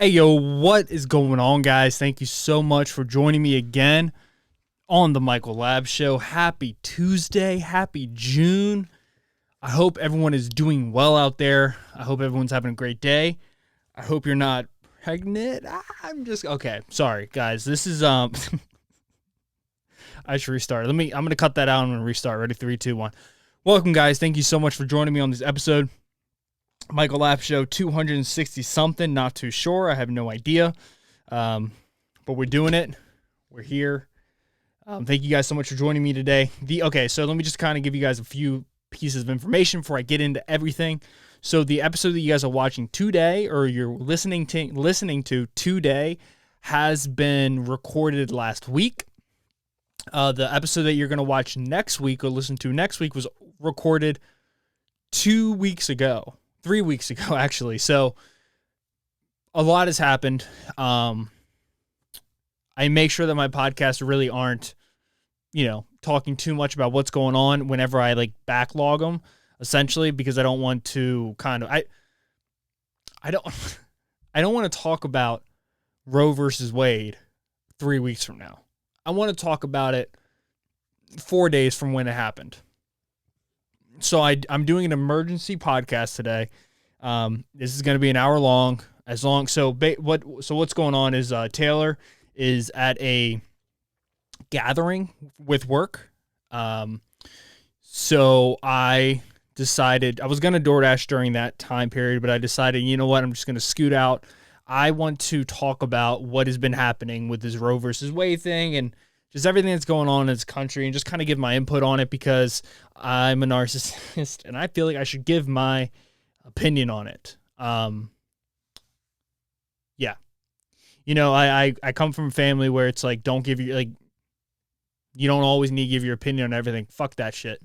Hey, yo, what is going on, guys? Thank you so much for joining me again on the Michael Lab Show. Happy Tuesday. Happy June. I hope everyone is doing well out there. I hope everyone's having a great day. I hope you're not pregnant. Okay. Sorry, guys. This is, I should restart. I'm going to cut that out. I'm going to restart. Ready? 3, 2, 1. Welcome, guys. Thank you so much for joining me on this episode. Michael Lap Show 260 something, not too sure. I have no idea. But we're doing it. We're here. Thank you guys so much for joining me today. So let me just kind of give you guys a few pieces of information before I get into everything. So the episode that you guys are watching today, or you're listening to today, has been recorded last week. The episode that you're going to watch next week or listen to next week was recorded 2 weeks ago. 3 weeks ago, actually. So a lot has happened. I make sure that my podcasts really aren't, talking too much about what's going on whenever I backlog them, essentially, because I don't want to I don't want to talk about Roe versus Wade 3 weeks from now. I want to talk about it 4 days from when it happened. So I'm doing an emergency podcast today. This is going to be an hour long. So what's going on is Taylor is at a gathering with work. So I decided I was going to DoorDash during that time period, but I decided, you know what, I'm just going to scoot out. I want to talk about what has been happening with this Roe versus Wade thing and just everything that's going on in this country, and just kind of give my input on it because I'm a narcissist and I feel like I should give my opinion on it. Yeah. I come from a family where it's like, don't give your, you don't always need to give your opinion on everything. Fuck that shit.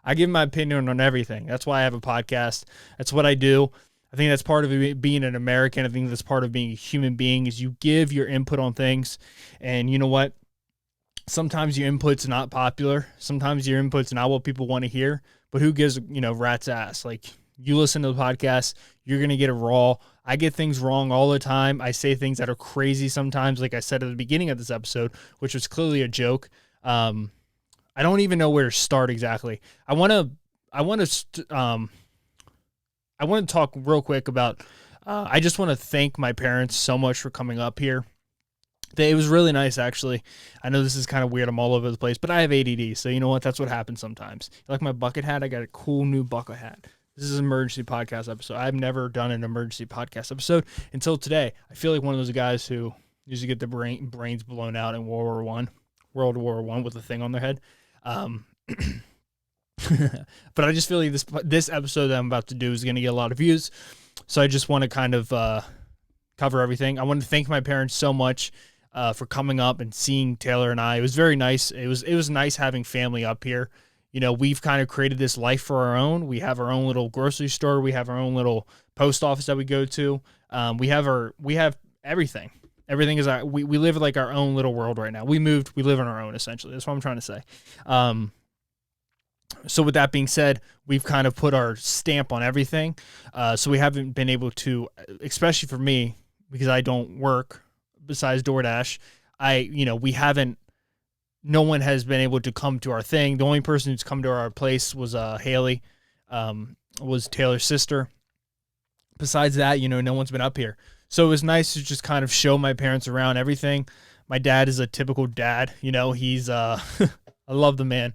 I give my opinion on everything. That's why I have a podcast. That's what I do. I think that's part of being an American. I think that's part of being a human being is you give your input on things. And you know what? Sometimes your input's not popular. Sometimes your input's not what people want to hear. But who gives, rat's ass? You listen to the podcast, you're going to get it raw. I get things wrong all the time. I say things that are crazy sometimes, like I said at the beginning of this episode, which was clearly a joke. I don't even know where to start exactly. I want to talk real quick about, I just want to thank my parents so much for coming up here. It was really nice, actually. I know this is kind of weird. I'm all over the place, but I have ADD, so you know what? That's what happens sometimes. You like my bucket hat? I got a cool new bucket hat. This is an emergency podcast episode. I've never done an emergency podcast episode until today. I feel like one of those guys who used to get the brains blown out in World War I with a thing on their head. But I just feel like this episode that I'm about to do is going to get a lot of views. So I just want to kind of cover everything. I want to thank my parents so much for coming up and seeing Taylor and I. It was very nice. It was nice having family up here. We've kind of created this life for our own. We have our own little grocery store. We have our own little post office that we go to. We have everything. Everything is we live like our own little world right now. We moved. We live on our own, essentially. That's what I'm trying to say. So with that being said, we've kind of put our stamp on everything. So we haven't been able to, especially for me, because I don't work besides DoorDash. No one has been able to come to our thing. The only person who's come to our place was Haley, was Taylor's sister. Besides that, no one's been up here. So it was nice to just kind of show my parents around everything. My dad is a typical dad. He's, I love the man.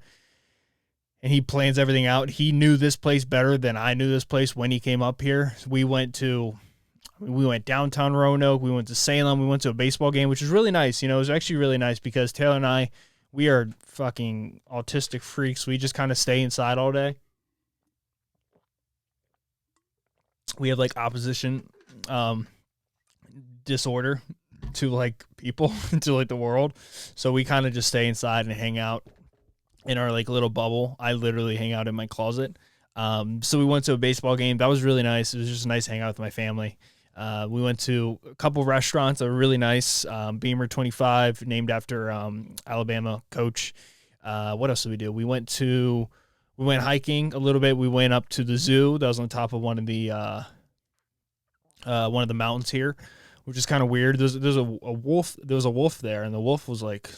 And he plans everything out. He knew this place better than I knew this place when he came up here. We went downtown Roanoke. We went to Salem. We went to a baseball game, which was really nice. It was actually really nice because Taylor and I, we are fucking autistic freaks. We just kind of stay inside all day. We have opposition disorder to people, to the world. So we kind of just stay inside and hang out in our little bubble. I literally hang out in my closet. So we went to a baseball game. That was really nice. It was just a nice hangout with my family. We went to a couple restaurants that were really nice. Beamer 25, named after Alabama coach. What else did we do? We went hiking a little bit. We went up to the zoo. That was on top of one of the one of the mountains here, which is kind of weird. There's a wolf. There was a wolf there, and the wolf was like,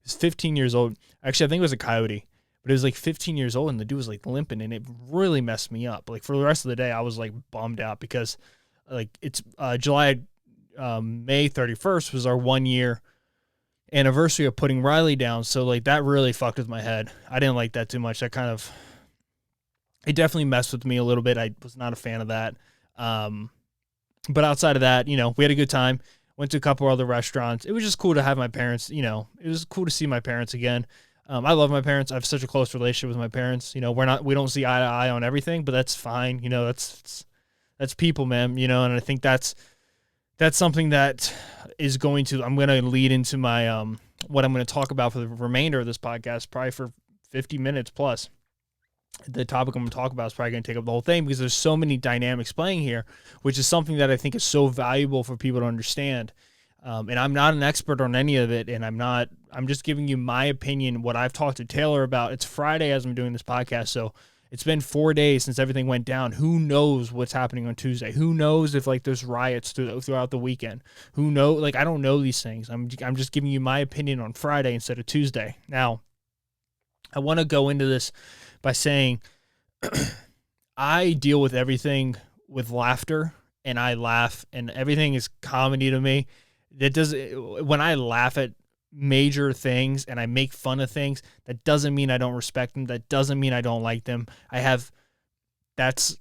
he's 15 years old. Actually, I think it was a coyote, but it was like 15 years old, and the dude was like limping, and it really messed me up. Like for the rest of the day, I was like bummed out because like it's May 31st was our 1 year anniversary of putting Riley down. So like that really fucked with my head. I didn't like that too much. It definitely messed with me a little bit. I was not a fan of that. But outside of that, we had a good time. Went to a couple other restaurants. It was just cool to have my parents, it was cool to see my parents again. I love my parents. I have such a close relationship with my parents. We don't see eye to eye on everything, but that's fine. That's people, man, and I think that's something that is I'm going to lead into my, what I'm going to talk about for the remainder of this podcast, probably for 50 minutes plus. The topic I'm going to talk about is probably going to take up the whole thing because there's so many dynamics playing here, which is something that I think is so valuable for people to understand. And I'm not an expert on any of it, and I'm just giving you my opinion, what I've talked to Taylor about. It's Friday as I'm doing this podcast, so it's been 4 days since everything went down. Who knows what's happening on Tuesday? Who knows if like there's riots throughout the weekend? Who knows? Like I don't know these things. I'm just giving you my opinion on Friday instead of Tuesday. Now, I want to go into this by saying I deal with everything with laughter, and I laugh, and everything is comedy to me. When I laugh at major things and I make fun of things, that doesn't mean I don't respect them. That doesn't mean I don't like them. That's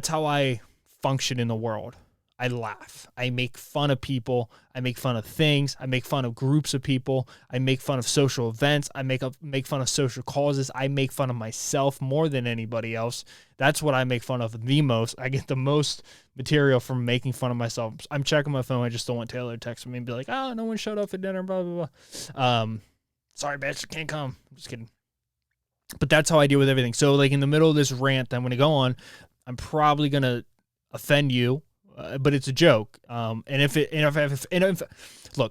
how I function in the world. I laugh. I make fun of people. I make fun of things. I make fun of groups of people. I make fun of social events. I make fun of social causes. I make fun of myself more than anybody else. That's what I make fun of the most. I get the most material from making fun of myself. I'm checking my phone. I just don't want Taylor to text me and be like, "Oh, no one showed up for dinner, blah, blah, blah." Sorry, bitch, I can't come. I'm just kidding. But that's how I deal with everything. So like in the middle of this rant I'm going to go on, I'm probably going to offend you. But it's a joke. Look,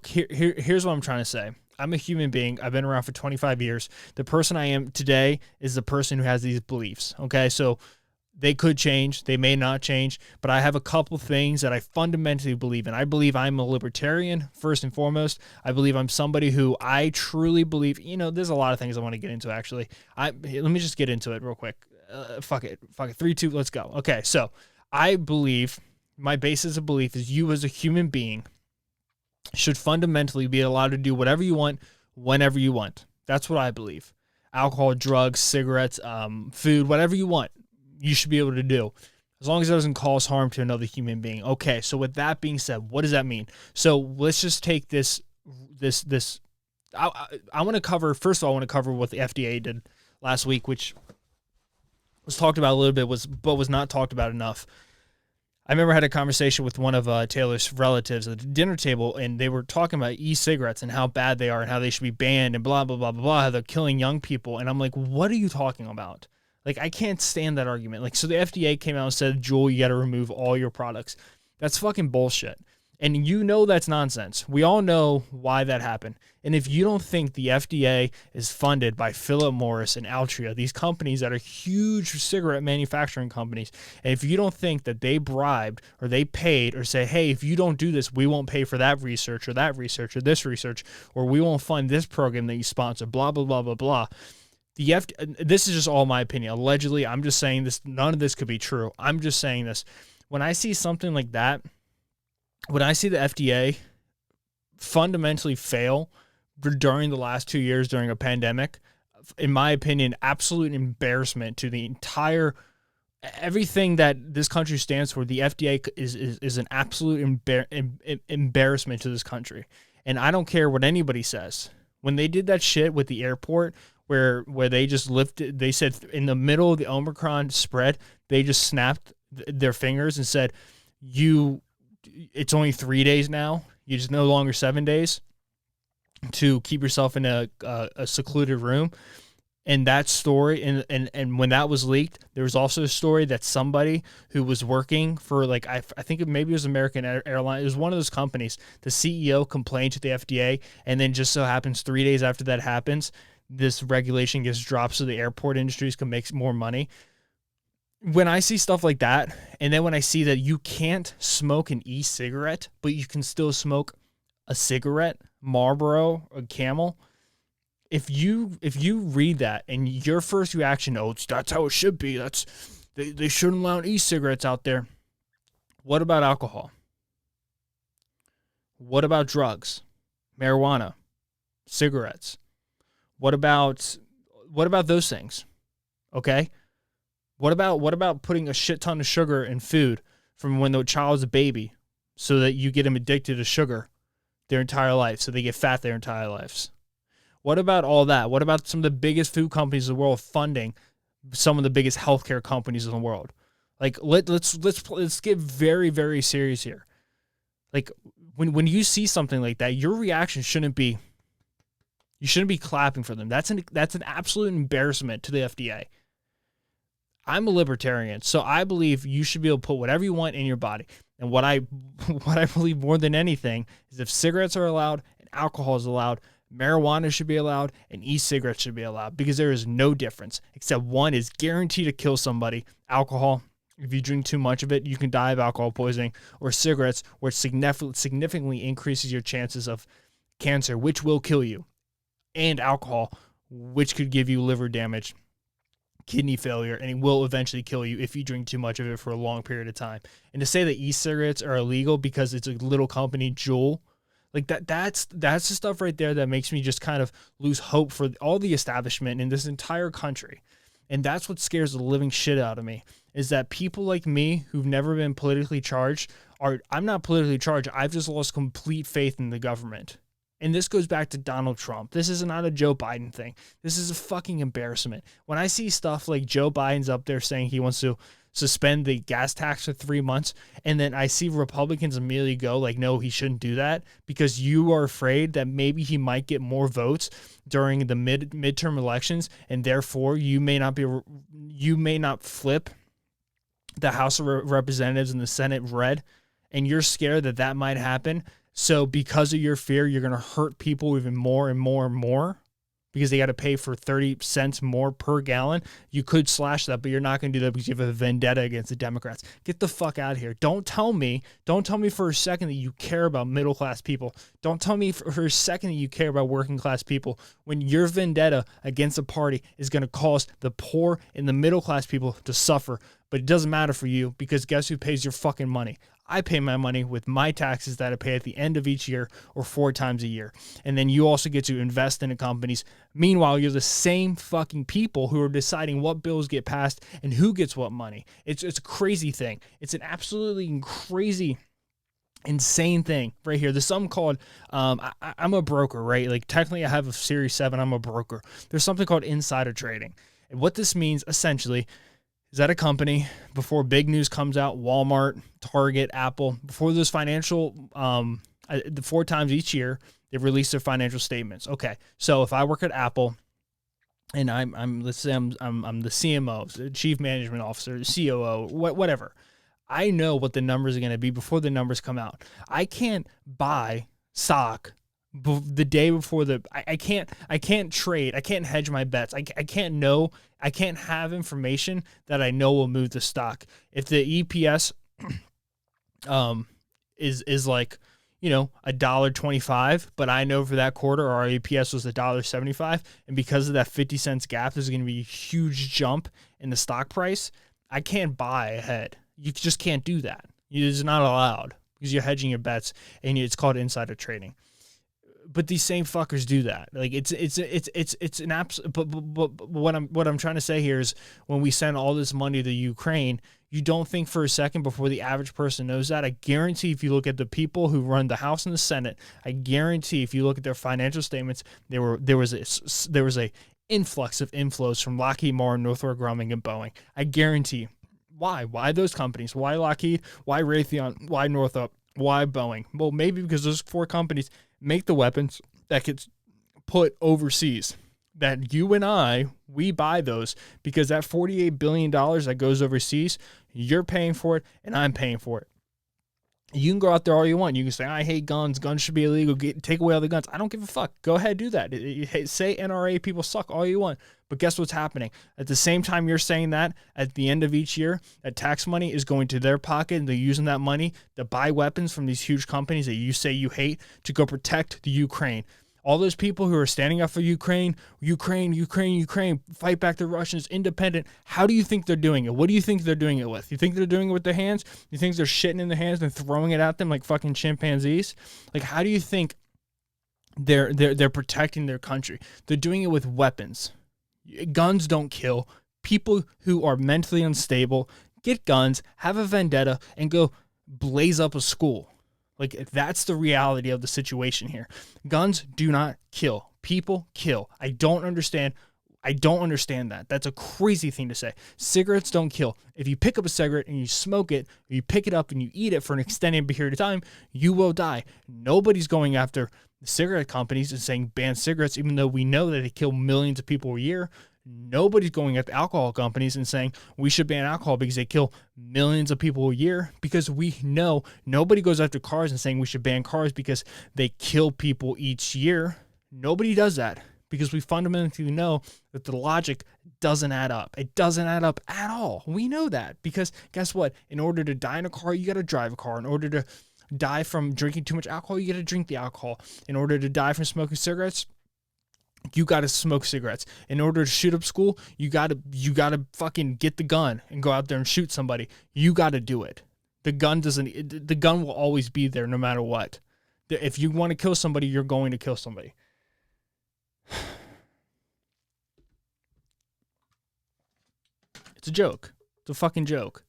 here's what I'm trying to say. I'm a human being. I've been around for 25 years. The person I am today is the person who has these beliefs. Okay. So they could change. They may not change, but I have a couple things that I fundamentally believe in. I believe I'm a libertarian first and foremost. I believe I'm somebody who I truly believe, there's a lot of things I want to get into actually. Let me just get into it real quick. Fuck it. 3, 2, let's go. Okay. So I believe, my basis of belief is you as a human being should fundamentally be allowed to do whatever you want, whenever you want. That's what I believe. Alcohol, drugs, cigarettes, food, whatever you want, you should be able to do, as long as it doesn't cause harm to another human being. Okay, so with that being said, what does that mean? So let's just take this. I want to cover, first of all, I want to cover what the FDA did last week, which was talked about a little bit, but was not talked about enough. I remember I had a conversation with one of Taylor's relatives at the dinner table, and they were talking about e-cigarettes and how bad they are and how they should be banned and blah, blah, blah, blah, blah, how they're killing young people. And I'm like, what are you talking about? Like, I can't stand that argument. Like, so the FDA came out and said, Juules, you got to remove all your products. That's fucking bullshit. And that's nonsense. We all know why that happened. And if you don't think the FDA is funded by Philip Morris and Altria, these companies that are huge cigarette manufacturing companies, and if you don't think that they bribed or they paid or say, hey, if you don't do this, we won't pay for that research or this research, or we won't fund this program that you sponsor, blah, blah, blah, blah, blah. This is just all my opinion. Allegedly, I'm just saying this. None of this could be true. I'm just saying this. When I see something like that, when I see the FDA fundamentally fail during the last 2 years during a pandemic, in my opinion, absolute embarrassment to the entire everything that this country stands for. The FDA is an absolute embarrassment to this country. And I don't care what anybody says. When they did that shit with the airport where they just lifted, they said in the middle of the Omicron spread, they just snapped their fingers and said, it's only 3 days now. You just no longer 7 days to keep yourself in a secluded room. And that story, and when that was leaked, there was also a story that somebody who was working for, like, I think maybe it was American Airlines, it was one of those companies, the CEO complained to the FDA, and then just so happens 3 days after that happens, this regulation gets dropped so the airport industries can make more money. when I see stuff like that, and then when I see that you can't smoke an e-cigarette, but you can still smoke a cigarette, Marlboro, a Camel, if you read that and your first reaction, oh, that's how it should be. They shouldn't allow e-cigarettes out there. What about alcohol? What about drugs? Marijuana, cigarettes? What about those things? Okay? What about putting a shit ton of sugar in food from when the child's a baby so that you get them addicted to sugar their entire life, so they get fat their entire lives? What about all that? What about some of the biggest food companies in the world funding some of the biggest healthcare companies in the world? Like let's get very, very serious here. Like when you see something like that, your reaction shouldn't be clapping for them. That's an absolute embarrassment to the FDA. I'm a libertarian, so I believe you should be able to put whatever you want in your body. And what I believe more than anything is if cigarettes are allowed and alcohol is allowed, marijuana should be allowed and e-cigarettes should be allowed, because there is no difference except one is guaranteed to kill somebody. Alcohol, if you drink too much of it, you can die of alcohol poisoning, or cigarettes, where it significantly increases your chances of cancer, which will kill you, and alcohol, which could give you liver damage, kidney failure, and it will eventually kill you if you drink too much of it for a long period of time. And to say that e-cigarettes are illegal because it's a little company, Juul, like that's the stuff right there that makes me just kind of lose hope for all the establishment in this entire country. And that's what scares the living shit out of me, is that people like me who've never been politically charged I'm not politically charged. I've just lost complete faith in the government. And this goes back to Donald Trump. This is not a Joe Biden thing. This is a fucking embarrassment. When I see stuff like Joe Biden's up there saying he wants to suspend the gas tax for 3 months, and then I see Republicans immediately go like, no, he shouldn't do that because you are afraid that maybe he might get more votes during the midterm elections, and therefore you may not flip the House of Representatives and the Senate red, and you're scared that might happen. So because of your fear, you're going to hurt people even more and more and more because they got to pay for 30 cents more per gallon. You could slash that, but you're not going to do that because you have a vendetta against the Democrats. Get the fuck out of here. Don't tell me for a second that you care about middle-class people. Don't tell me for a second that you care about working-class people when your vendetta against a party is going to cause the poor and the middle-class people to suffer. But it doesn't matter for you because guess who pays your fucking money? I pay my money with my taxes that I pay at the end of each year or 4 times a year. And then you also get to invest in the companies. Meanwhile, you're the same fucking people who are deciding what bills get passed and who gets what money. It's a crazy thing. It's an absolutely crazy, insane thing right here. There's something called, I'm a broker, right? Like technically I have a Series 7, I'm a broker. There's something called insider trading. And what this means essentially is that a company, before big news comes out, Walmart, Target, Apple, before those financial, the 4 times each year, they release their financial statements. Okay, so if I work at Apple, and let's say I'm the CMO, the Chief Management Officer, the COO, whatever, I know what the numbers are going to be before the numbers come out. I can't buy stock the day before I can't trade. I can't hedge my bets. I can't have information that I know will move the stock. If the EPS is like, $1.25, but I know for that quarter our EPS was $1.75, and because of that 50 cents gap, there's going to be a huge jump in the stock price. I can't buy ahead. You just can't do that. It's not allowed because you're hedging your bets, and it's called insider trading. But these same fuckers do that. Like it's an absolute. But what I'm trying to say here is when we send all this money to Ukraine, you don't think for a second before the average person knows that. I guarantee if you look at the people who run the House and the Senate, I guarantee if you look at their financial statements, there was a influx of inflows from Lockheed Martin, Northrop Grumman, and Boeing. I guarantee. Why those companies? Why Lockheed? Why Raytheon? Why Northrop? Why Boeing? Well, maybe because those 4 companies make the weapons that gets put overseas. That you and we buy those because that $48 billion that goes overseas, you're paying for it and I'm paying for it. You can go out there all you want. You can say, I hate guns. Guns should be illegal. Take away all the guns. I don't give a fuck. Go ahead, do that. Say NRA people suck all you want. But guess what's happening? At the same time you're saying that, at the end of each year, that tax money is going to their pocket, and they're using that money to buy weapons from these huge companies that you say you hate to go protect the Ukraine. All those people who are standing up for Ukraine, fight back the Russians, independent. How do you think they're doing it? What do you think they're doing it with? You think they're doing it with their hands? You think they're shitting in their hands and throwing it at them like fucking chimpanzees? Like, how do you think they're protecting their country? They're doing it with weapons. Guns don't kill. People who are mentally unstable get guns, have a vendetta, and go blaze up a school. Like, that's the reality of the situation here. Guns do not kill. People kill. I don't understand that. That's a crazy thing to say. Cigarettes don't kill. If you pick up a cigarette and you smoke it, or you pick it up and you eat it for an extended period of time, you will die. Nobody's going after the cigarette companies and saying ban cigarettes, even though we know that they kill millions of people a year. Nobody's going at the alcohol companies and saying we should ban alcohol because they kill millions of people a year, because we know nobody goes after cars and saying we should ban cars because they kill people each year. Nobody does that because we fundamentally know that the logic doesn't add up. It doesn't add up at all. We know that because guess what? In order to die in a car, you got to drive a car. In order to die from drinking too much alcohol, you got to drink the alcohol. In order to die from smoking cigarettes, you got to smoke cigarettes. In order to shoot up school, you got to fucking get the gun and go out there and shoot somebody. You got to do it. The gun will always be there no matter what. If you want to kill somebody, you're going to kill somebody. It's a joke. It's a fucking joke.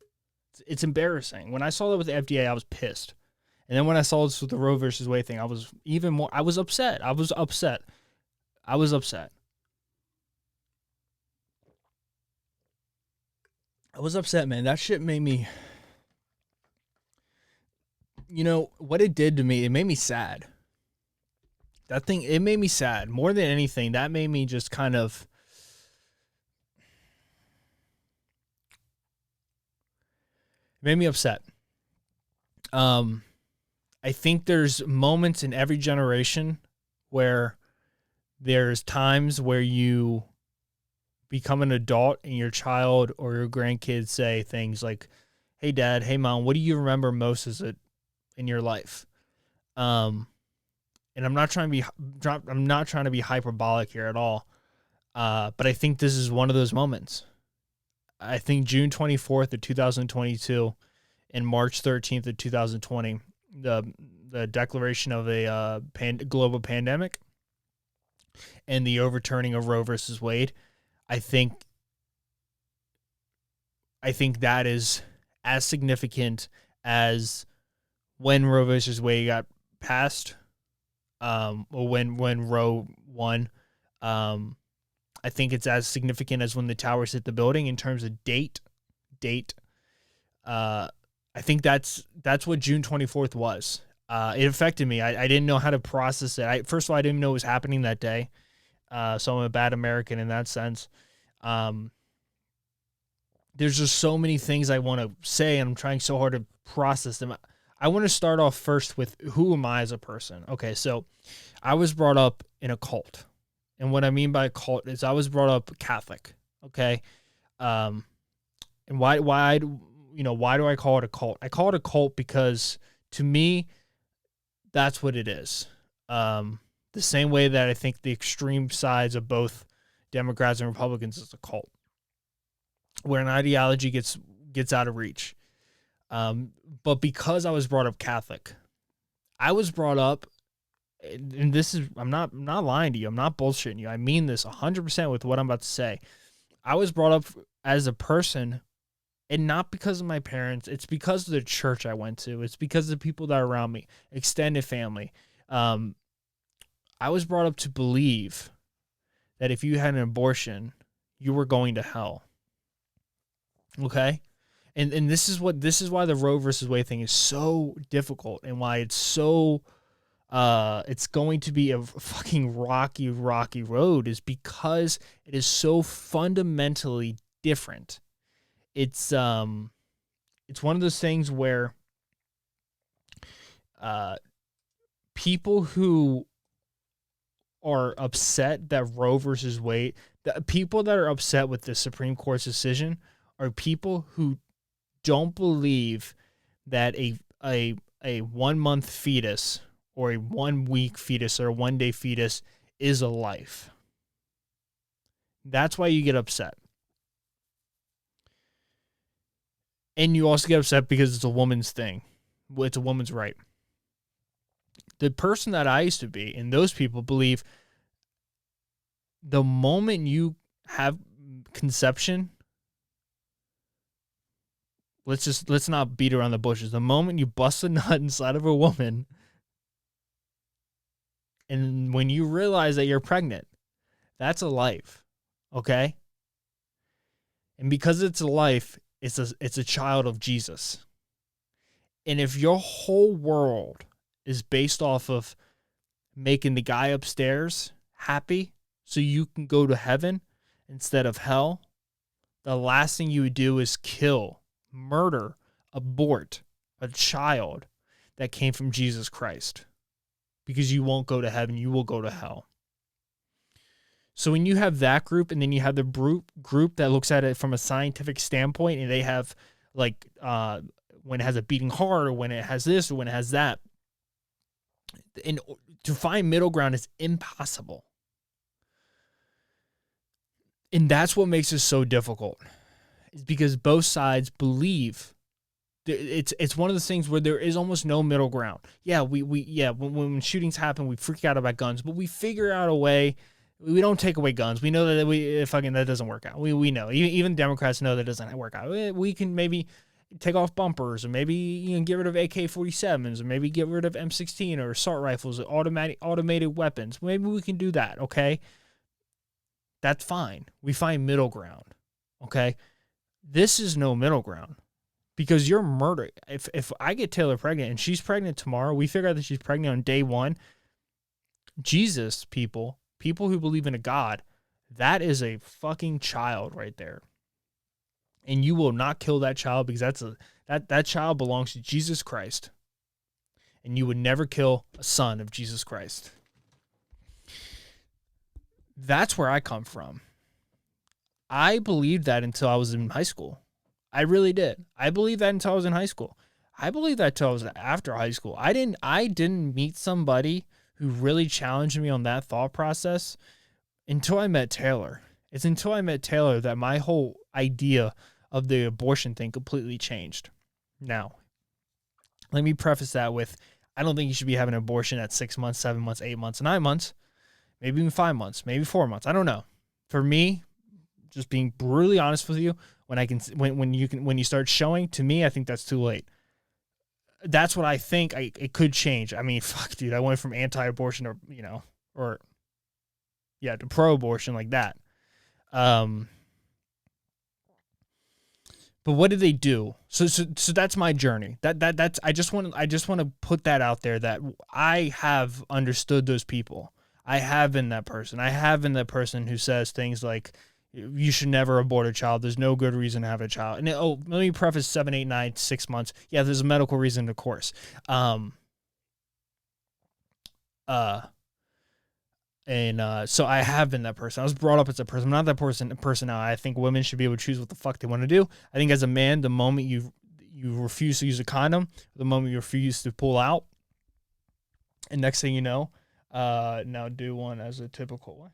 It's embarrassing. When I saw that with the FDA, I was pissed. And then when I saw this with the Roe versus Wade thing, I was upset. I was upset. Man. That shit made me, what it did to me, it made me sad. That thing, it made me sad. More than anything, that made me just kind of, it made me upset. I think there's moments in every generation where there's times where you become an adult and your child or your grandkids say things like, hey dad, hey mom, what do you remember most in your life? And I'm not trying to be hyperbolic here at all. But I think this is one of those moments. I think June 24th of 2022 and March 13th of 2020, the declaration of a global pandemic and the overturning of Roe versus Wade, I think that is as significant as when Roe versus Wade got passed, or when Roe won. I think it's as significant as when the towers hit the building in terms of date. I think that's what June 24th was. It affected me. I didn't know how to process it. First of all, I didn't know it was happening that day. So I'm a bad American in that sense. There's just so many things I want to say, and I'm trying so hard to process them. I want to start off first with who am I as a person? Okay, so I was brought up in a cult. And what I mean by a cult is I was brought up Catholic. Okay. And why do I call it a cult? I call it a cult because to me, that's what it is. The same way that I think the extreme sides of both Democrats and Republicans is a cult, where an ideology gets out of reach. But because I was brought up Catholic, I was brought up, and this is, I'm not lying to you. I'm not bullshitting you. I mean this 100% with what I'm about to say. I was brought up as a person, and not because of my parents. It's because of the church I went to. It's because of the people that are around me, extended family. I was brought up to believe that if you had an abortion, you were going to hell. Okay? And this is why the Roe versus Wade thing is so difficult, and why it's so it's going to be a fucking rocky road, is because it is so fundamentally different. It's one of those things where uh, people who are upset that Roe versus Wade, the people that are upset with the Supreme Court's decision are people who don't believe that a 1 month fetus or a 1 week fetus or a 1 day fetus is a life. That's why you get upset. And you also get upset because it's a woman's thing. It's a woman's right. The person that I used to be, and those people believe the moment you have conception, let's not beat around the bushes. The moment you bust a nut inside of a woman, and when you realize that you're pregnant, that's a life, okay? And because it's a life, it's a child of Jesus. And if your whole world is based off of making the guy upstairs happy so you can go to heaven instead of hell, the last thing you would do is kill, murder, abort a child that came from Jesus Christ. Because you won't go to heaven, you will go to hell. So when you have that group, and then you have the group that looks at it from a scientific standpoint, and they have like when it has a beating heart, or when it has this, or when it has that, and to find middle ground is impossible. And that's what makes it so difficult, is because both sides believe. It's one of those things where there is almost no middle ground. Yeah, when shootings happen, we freak out about guns, but we figure out a way. We don't take away guns. We know that that doesn't work out. We know. Even Democrats know that doesn't work out. We can maybe take off bumpers, or maybe get rid of AK-47s, or maybe get rid of M16 or assault rifles, or automated weapons. Maybe we can do that, okay? That's fine. We find middle ground, okay? This is no middle ground, because you're murder. If I get Taylor pregnant and she's pregnant tomorrow, we figure out that she's pregnant on day one, Jesus, people who believe in a God, that is a fucking child right there. And you will not kill that child, because that child belongs to Jesus Christ. And you would never kill a son of Jesus Christ. That's where I come from. I believed that until I was in high school. I really did. I believed that until I was in high school. I believed that until I was after high school. I didn't meet somebody who really challenged me on that thought process until I met Taylor. It's until I met Taylor that my whole idea of the abortion thing completely changed. Now, let me preface that with, I don't think you should be having an abortion at 6 months, 7 months, 8 months, 9 months, maybe even 5 months, maybe 4 months. I don't know. For me, just being brutally honest with you, when you start showing, to me, I think that's too late. That's what I think. It could change. I mean, fuck, dude. I went from anti-abortion to pro-abortion like that. But what did they do? So that's my journey. That's I just want to put that out there, that I have understood those people. I have been that person. I have been that person who says things like, you should never abort a child. There's no good reason to have a child. And let me preface 7, 8, 9, 6 months. Yeah, there's a medical reason, of course. So I have been that person. I was brought up as a person. I'm not that person now. I think women should be able to choose what the fuck they want to do. I think as a man, the moment you refuse to use a condom, the moment you refuse to pull out, and next thing you know, now do one as a typical one.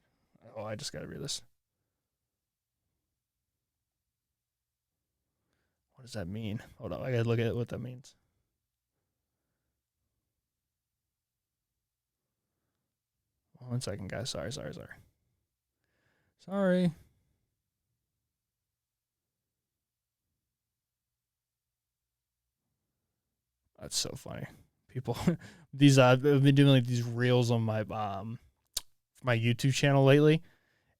Oh, I just got to read this. What does that mean? Hold on, I gotta look at what that means. One second, guys. Sorry. That's so funny. People, I've been doing like these reels on my YouTube channel lately,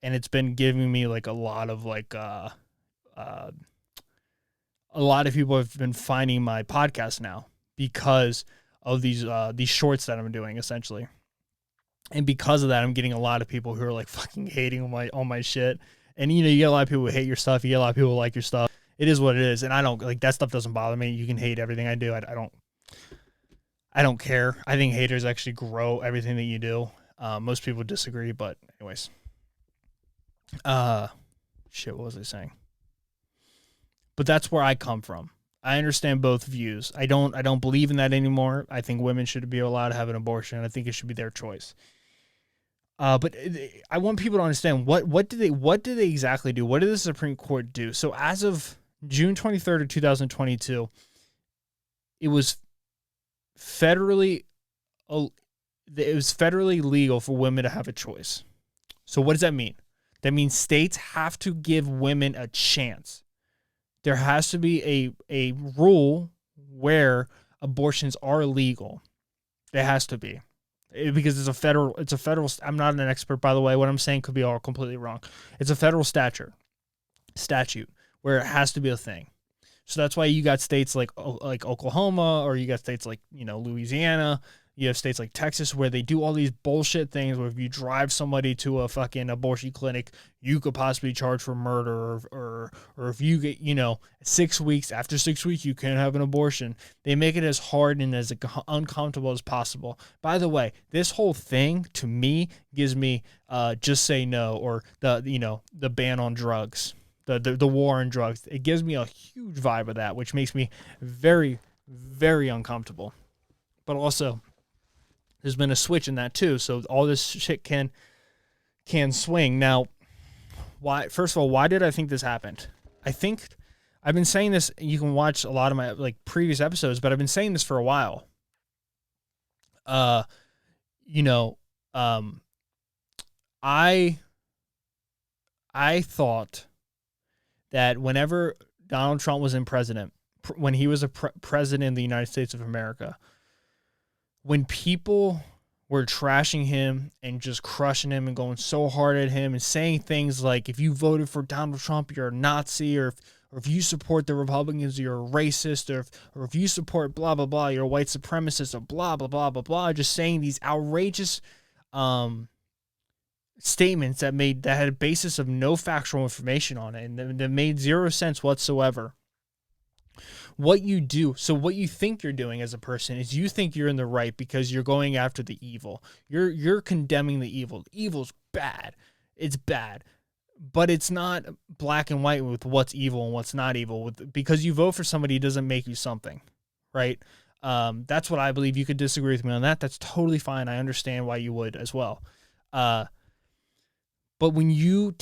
and it's been giving me like a lot of a lot of people have been finding my podcast now because of these shorts that I'm doing, essentially. And because of that, I'm getting a lot of people who are like fucking hating on my shit. And you get a lot of people who hate your stuff. You get a lot of people who like your stuff. It is what it is. And I don't like that stuff. Doesn't bother me. You can hate everything I do. I don't. I don't care. I think haters actually grow everything that you do. Most people disagree, but anyways. Shit, what was I saying? But that's where I come from. I understand both views. I don't believe in that anymore. I think women should be allowed to have an abortion. I think it should be their choice. But I want people to understand what did they exactly do? What did the Supreme Court do? So as of June 23rd of 2022, it was federally legal for women to have a choice. So what does that mean? That means states have to give women a chance. There has to be a rule where abortions are legal. There has to be. Because it's a federal, I'm not an expert, by the way. What I'm saying could be all completely wrong. It's a federal statute where it has to be a thing. So that's why you got states like Oklahoma, or you got states like, Louisiana. You have states like Texas where they do all these bullshit things where if you drive somebody to a fucking abortion clinic, you could possibly charge for murder, or if you get, 6 weeks, after 6 weeks, you can't have an abortion. They make it as hard and as uncomfortable as possible. By the way, this whole thing to me gives me just say no, or the ban on drugs, the war on drugs. It gives me a huge vibe of that, which makes me very, very uncomfortable. But also, there's been a switch in that too, so all this shit can swing. Now, why? First of all, why did I think this happened? I think I've been saying this. You can watch a lot of my previous episodes, but I've been saying this for a while. I thought that whenever Donald Trump was when he was a president of the United States of America, when people were trashing him and just crushing him and going so hard at him and saying things like, if you voted for Donald Trump, you're a Nazi, or if you support the Republicans, you're a racist, or if you support blah, blah, blah, you're a white supremacist, or blah, blah, blah, blah, blah, just saying these outrageous statements that had a basis of no factual information on it, and that made zero sense whatsoever. What you think you're doing as a person is you think you're in the right because you're going after the evil. You're condemning the evil. The evil's bad. It's bad. But it's not black and white with what's evil and what's not evil. Because you vote for somebody doesn't make you something, right? That's what I believe. You could disagree with me on that. That's totally fine. I understand why you would as well. But when you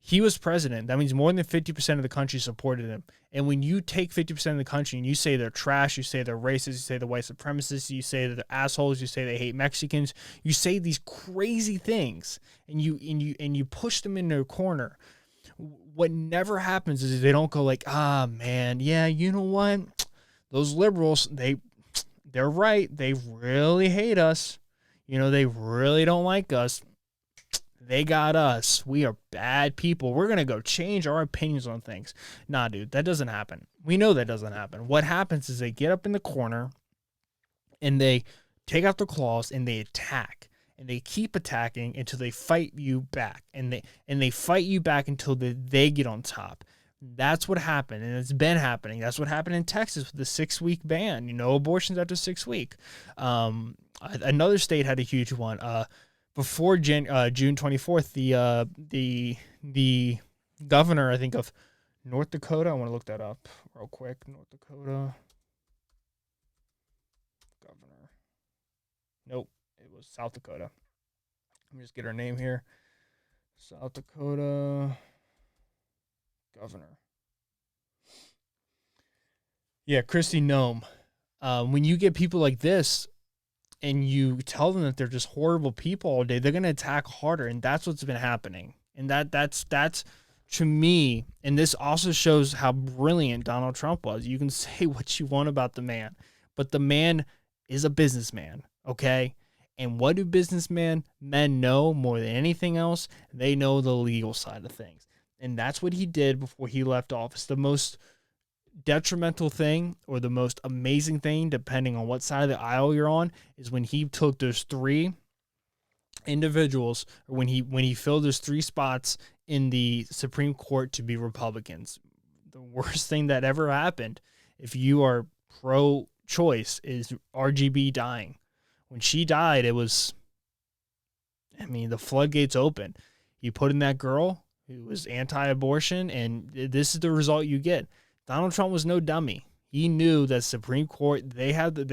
he was president, that means more than 50% of the country supported him. And when you take 50% of the country and you say they're trash, you say they're racist, you say they're white supremacists, you say they're assholes, you say they hate Mexicans, you say these crazy things, and you push them into a corner. What never happens is they don't go like, man, yeah, you know what? Those liberals, they're right. They really hate us. They really don't like us. They got us. We are bad people. We're going to go change our opinions on things. Nah, dude, that doesn't happen. We know that doesn't happen. What happens is they get up in the corner and they take out their claws and they attack. And they keep attacking until they fight you back. And they fight you back until they get on top. That's what happened. And it's been happening. That's what happened in Texas with the 6-week ban. Abortions after 6 weeks. Another state had a huge one. Before June 24th, the governor, I think, of North Dakota, I want to look that up real quick. North Dakota governor. Nope, it was South Dakota. Let me just get her name here. South Dakota governor. Yeah, Kristi Noem. When you get people like this, and you tell them that they're just horrible people all day, they're going to attack harder. And that's what's been happening. And that's to me, and this also shows how brilliant Donald Trump was. You can say what you want about the man, but the man is a businessman, okay? And what do men know more than anything else? They know the legal side of things. And that's what he did before he left office. The most detrimental thing, or the most amazing thing, depending on what side of the aisle you're on, is when he took those 3 individuals, or when he filled those 3 spots in the Supreme Court to be Republicans. The worst thing that ever happened, if you are pro choice is RGB dying. When she died, it was, I mean, the floodgates open. You put in that girl who was anti-abortion, and this is the result you get. Donald Trump was no dummy. He knew that Supreme Court, they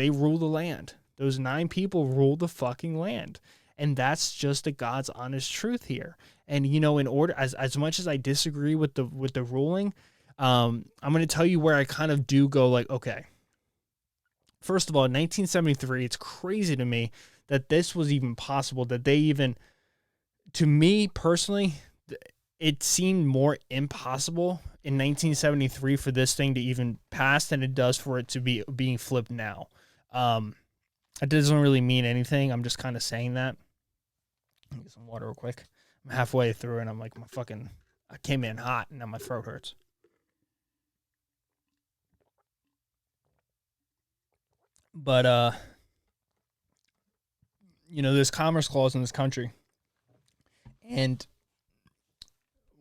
rule the land. Those 9 people rule the fucking land. And that's just the God's honest truth here. And, you know, in order, as much as I disagree with the ruling, I'm going to tell you where I kind of do go like, okay. First of all, in 1973, it's crazy to me that this was even possible, that they even, to me personally, it seemed more impossible in 1973 for this thing to even pass than it does for it to be being flipped now. It doesn't really mean anything. I'm just kind of saying that. Let me get some water real quick. I'm halfway through and I'm like, I came in hot and now my throat hurts. But, you know, there's commerce clause in this country. And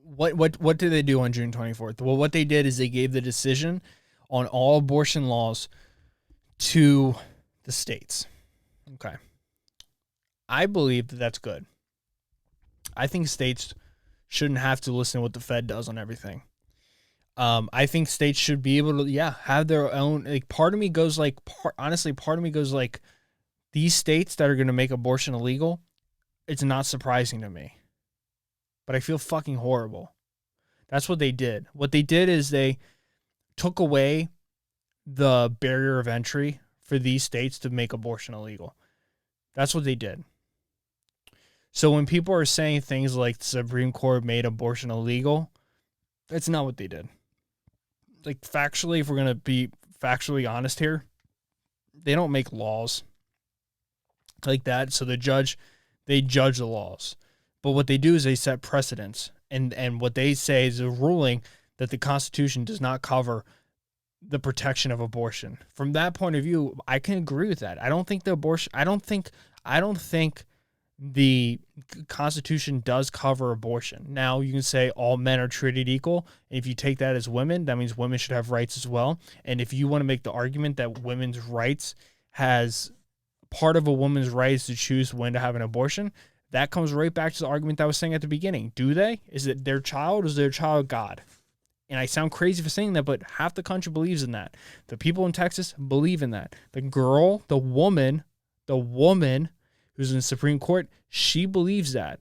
what did they do on June 24th? Well, what they did is they gave the decision on all abortion laws to the states. Okay. I believe that that's good. I think states shouldn't have to listen to what the Fed does on everything. I think states should be able to, have their own, like, part of me goes like, these states that are going to make abortion illegal, it's not surprising to me. But I feel fucking horrible. That's what they did. What they did is they took away the barrier of entry for these states to make abortion illegal. That's what they did. So when people are saying things like the Supreme Court made abortion illegal, that's not what they did. Like, factually, if we're going to be factually honest here, they don't make laws like that. So they judge the laws. But what they do is they set precedents. And what they say is a ruling that the Constitution does not cover the protection of abortion. From that point of view, I can agree with that. I don't think the Constitution does cover abortion. Now, you can say all men are treated equal. And if you take that as women, that means women should have rights as well. And if you want to make the argument that women's rights has part of a woman's rights to choose when to have an abortion, that comes right back to the argument that I was saying at the beginning. Do they? Is it their child or is their child God? And I sound crazy for saying that, but half the country believes in that. The people in Texas believe in that. The girl, the woman who's in the Supreme Court, she believes that.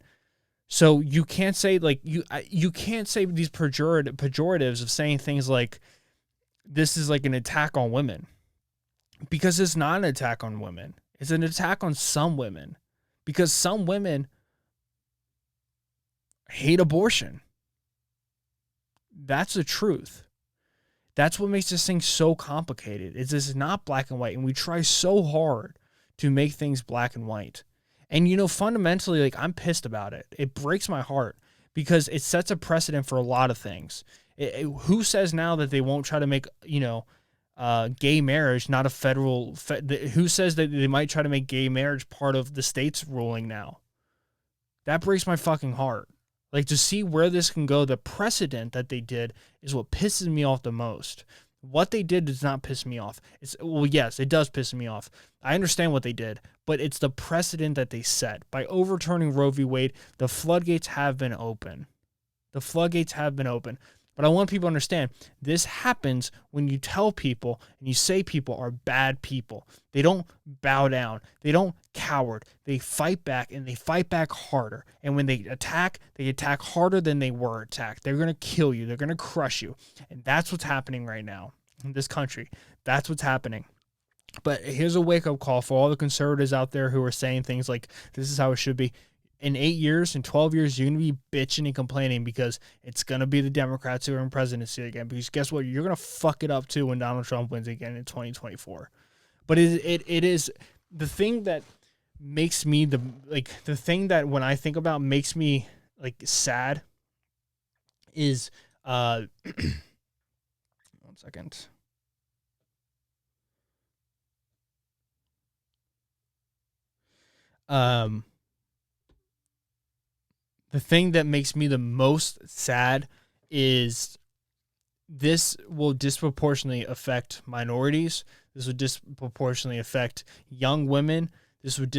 So you can't say you can't say these pejoratives of saying things like this is like an attack on women, because it's not an attack on women. It's an attack on some women, because some women hate abortion. That's the truth. That's what makes this thing so complicated. It's just not black and white, and we try so hard to make things black and white. And, you know, fundamentally, like, I'm pissed about it. It breaks my heart because it sets a precedent for a lot of things. Who says now that they won't try to make, gay marriage not a federal... who says that they might try to make gay marriage part of the state's ruling now? That breaks my fucking heart. Like, to see where this can go, the precedent that they did is what pisses me off the most. What they did does not piss me off. Yes, it does piss me off. I understand what they did, but it's the precedent that they set. By overturning Roe v. Wade, the floodgates have been open. The floodgates have been open. But I want people to understand, this happens when you tell people and you say people are bad people. They don't bow down. They don't coward. They fight back, and they fight back harder. And when they attack harder than they were attacked. They're going to kill you. They're going to crush you. And that's what's happening right now in this country. That's what's happening. But here's a wake-up call for all the conservatives out there who are saying things like, this is how it should be. In 8 years, in 12 years, you're going to be bitching and complaining because it's going to be the Democrats who are in presidency again. Because guess what? You're going to fuck it up too when Donald Trump wins again in 2024. But it is the thing that makes me the thing that when I think about makes me like sad is 1 second. The thing that makes me the most sad is this will disproportionately affect minorities. This would disproportionately affect young women. This would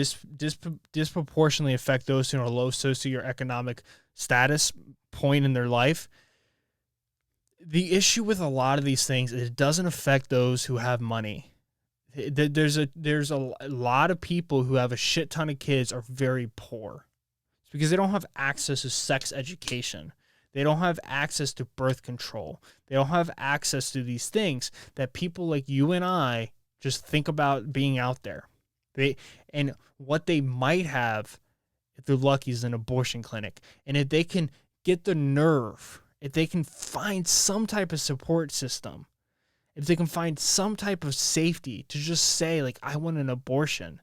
disproportionately affect those who are low socioeconomic status point in their life. The issue with a lot of these things is it doesn't affect those who have money. There's a lot of people who have a shit ton of kids are very poor. It's because they don't have access to sex education. They don't have access to birth control. They don't have access to these things that people like you and I just think about being out there. And what they might have, if they're lucky, is an abortion clinic. And if they can get the nerve, if they can find some type of support system, if they can find some type of safety to just say, like, I want an abortion,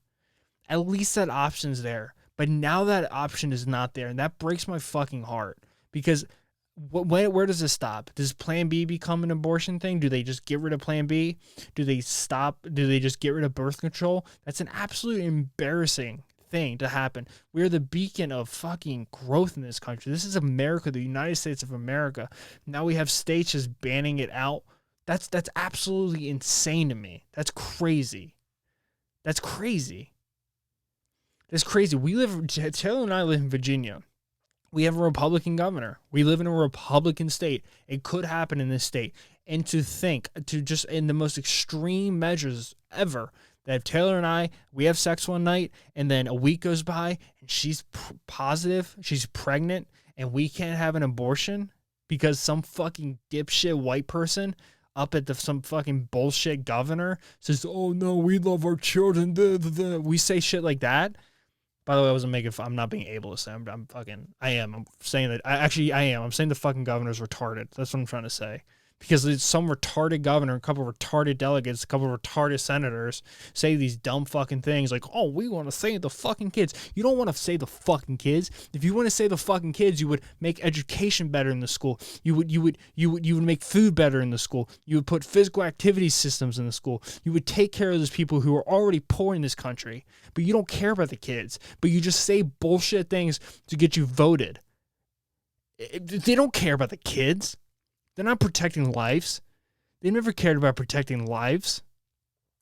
at least that option's there. But now that option is not there, and that breaks my fucking heart. Because where does this stop? Does Plan B become an abortion thing? Do they just get rid of Plan B? Do they just get rid of birth control? That's an absolutely embarrassing thing to happen. We're the beacon of fucking growth in this country. This is America, the United States of America. Now we have states just banning it out. That's absolutely insane to me. That's crazy. That's crazy. That's crazy. Taylor and I live in Virginia. We have a Republican governor. We live in a Republican state. It could happen in this state. And to think, to just in the most extreme measures ever, that if Taylor and I, we have sex one night, and then a week goes by, and she's positive, she's pregnant, and we can't have an abortion because some fucking dipshit white person up at some fucking bullshit governor says, oh no, we love our children. We say shit like that. By the way, I'm not being ableist. I'm saying that. I am. I'm saying the fucking governor's retarded. That's what I'm trying to say. Because it's some retarded governor, a couple of retarded delegates, a couple of retarded senators say these dumb fucking things like, oh, we want to save the fucking kids. You don't want to save the fucking kids. If you want to save the fucking kids, you would make education better in the school. You would make food better in the school. You would put physical activity systems in the school. You would take care of those people who are already poor in this country. But you don't care about the kids. But you just say bullshit things to get you voted. They don't care about the kids. They're not protecting lives. They never cared about protecting lives.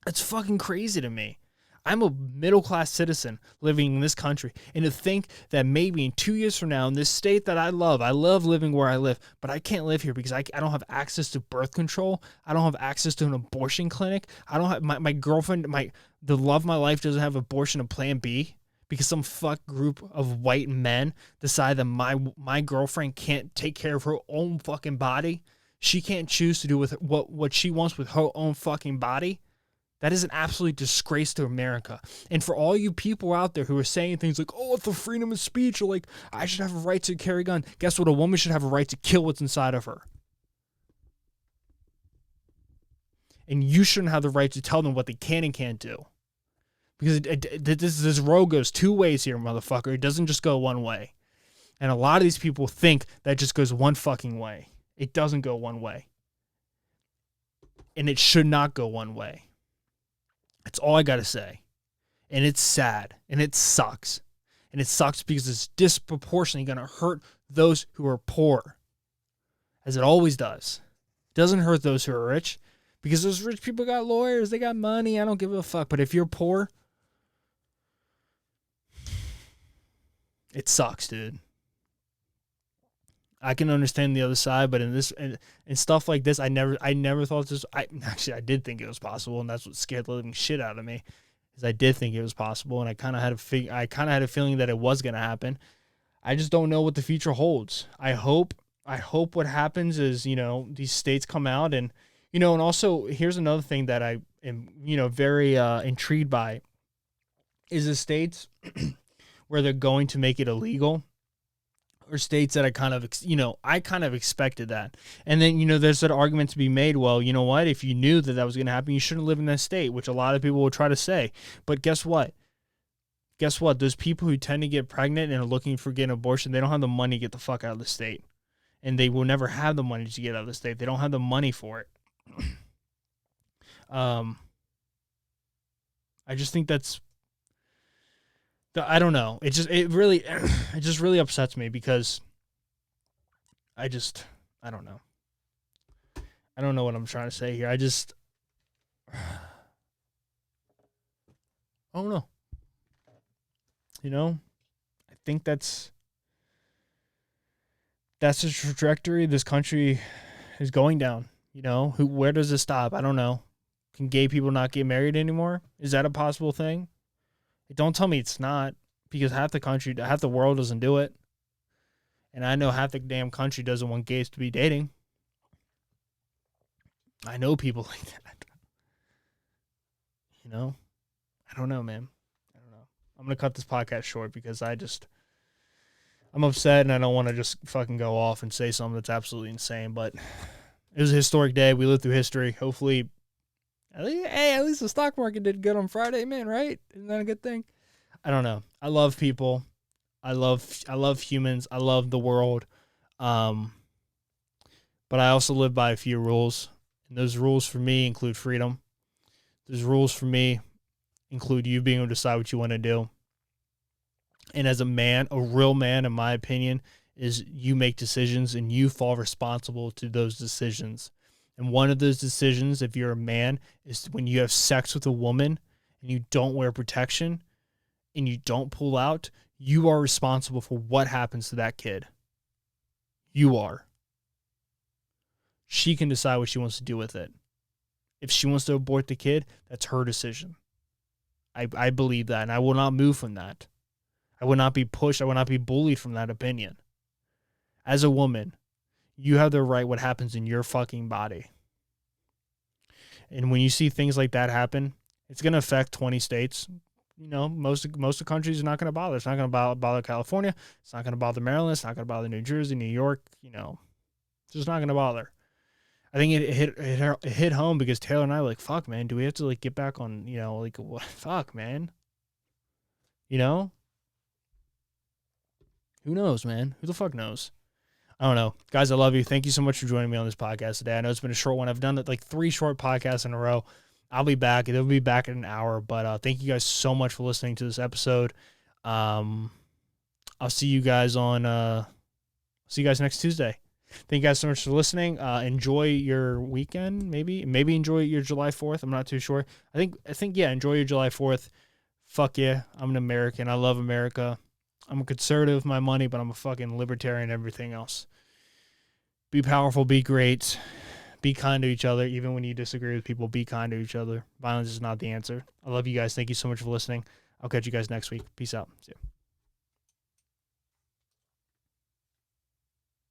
That's fucking crazy to me. I'm a middle-class citizen living in this country. And to think that maybe in 2 years from now, in this state that I love living where I live, but I can't live here because I don't have access to birth control. I don't have access to an abortion clinic. I don't have my girlfriend, the love of my life doesn't have abortion of Plan B. Because some fuck group of white men decide that my girlfriend can't take care of her own fucking body. She can't choose to do with what she wants with her own fucking body. That is an absolute disgrace to America. And for all you people out there who are saying things like, oh, it's the freedom of speech, or like, I should have a right to carry a gun. Guess what? A woman should have a right to kill what's inside of her. And you shouldn't have the right to tell them what they can and can't do. Because this road goes two ways here, motherfucker. It doesn't just go one way. And a lot of these people think that just goes one fucking way. It doesn't go one way. And it should not go one way. That's all I got to say. And it's sad. And it sucks. And it sucks because it's disproportionately going to hurt those who are poor. As it always does. It doesn't hurt those who are rich. Because those rich people got lawyers. They got money. I don't give a fuck. But if you're poor, it sucks, dude. I can understand the other side, but in this and stuff like this, I never thought this. I did think it was possible, and that's what scared the living shit out of me. Is I did think it was possible, and I kind of had a feeling that it was gonna happen. I just don't know what the future holds. I hope what happens is, these states come out and, and also here's another thing that I am, very intrigued by is the states where they're going to make it illegal, or states that I kind of expected that. And then, there's that argument to be made, well, you know what? If you knew that was going to happen, you shouldn't live in that state, which a lot of people will try to say. But guess what? Those people who tend to get pregnant and are looking for getting an abortion, they don't have the money to get the fuck out of the state. And they will never have the money to get out of the state. They don't have the money for it. I just think I don't know. It just really upsets me because I don't know. I don't know what I'm trying to say here. I don't know. You know, I think that's the trajectory this country is going down. You know, where does it stop? I don't know. Can gay people not get married anymore? Is that a possible thing? Don't tell me it's not, because half the world doesn't do it. And I know half the damn country doesn't want gays to be dating. I know people like that. You know? I don't know, man. I don't know. I'm going to cut this podcast short because I'm upset and I don't want to just fucking go off and say something that's absolutely insane. But it was a historic day. We lived through history. Hopefully, at least the stock market did good on Friday, man, right? Isn't that a good thing? I don't know. I love people. I love humans. I love the world. But I also live by a few rules. And those rules for me include freedom. Those rules for me include you being able to decide what you want to do. And as a man, a real man, in my opinion, is you make decisions and you fall responsible to those decisions. And one of those decisions, if you're a man, is when you have sex with a woman and you don't wear protection and you don't pull out, you are responsible for what happens to that kid. You are. She can decide what she wants to do with it. If she wants to abort the kid, that's her decision. I believe that, and I will not move from that. I will not be pushed. I will not be bullied from that opinion. As a woman, you have the right what happens in your fucking body. And when you see things like that happen, it's going to affect 20 states. You know, most of the countries are not going to bother. It's not going to bother California. It's not going to bother Maryland. It's not going to bother New Jersey, New York. You know, it's just not going to bother. I think it hit home because Taylor and I were like, fuck, man, do we have to like get back on, you know, like, what? Fuck, man. You know? Who knows, man? Who the fuck knows? I don't know. Guys, I love you. Thank you so much for joining me on this podcast today. I know it's been a short one. I've done like 3 short podcasts in a row. I'll be back. It'll be back in an hour. But thank you guys so much for listening to this episode. I'll see you guys next Tuesday. Thank you guys so much for listening. Enjoy your weekend, maybe enjoy your July 4th. I'm not too sure. I think yeah, enjoy your July 4th. Fuck yeah, I'm an American. I love America. I'm a conservative with my money, but I'm a fucking libertarian and everything else. Be powerful, be great, be kind to each other. Even when you disagree with people, be kind to each other. Violence is not the answer. I love you guys. Thank you so much for listening. I'll catch you guys next week. Peace out. See you.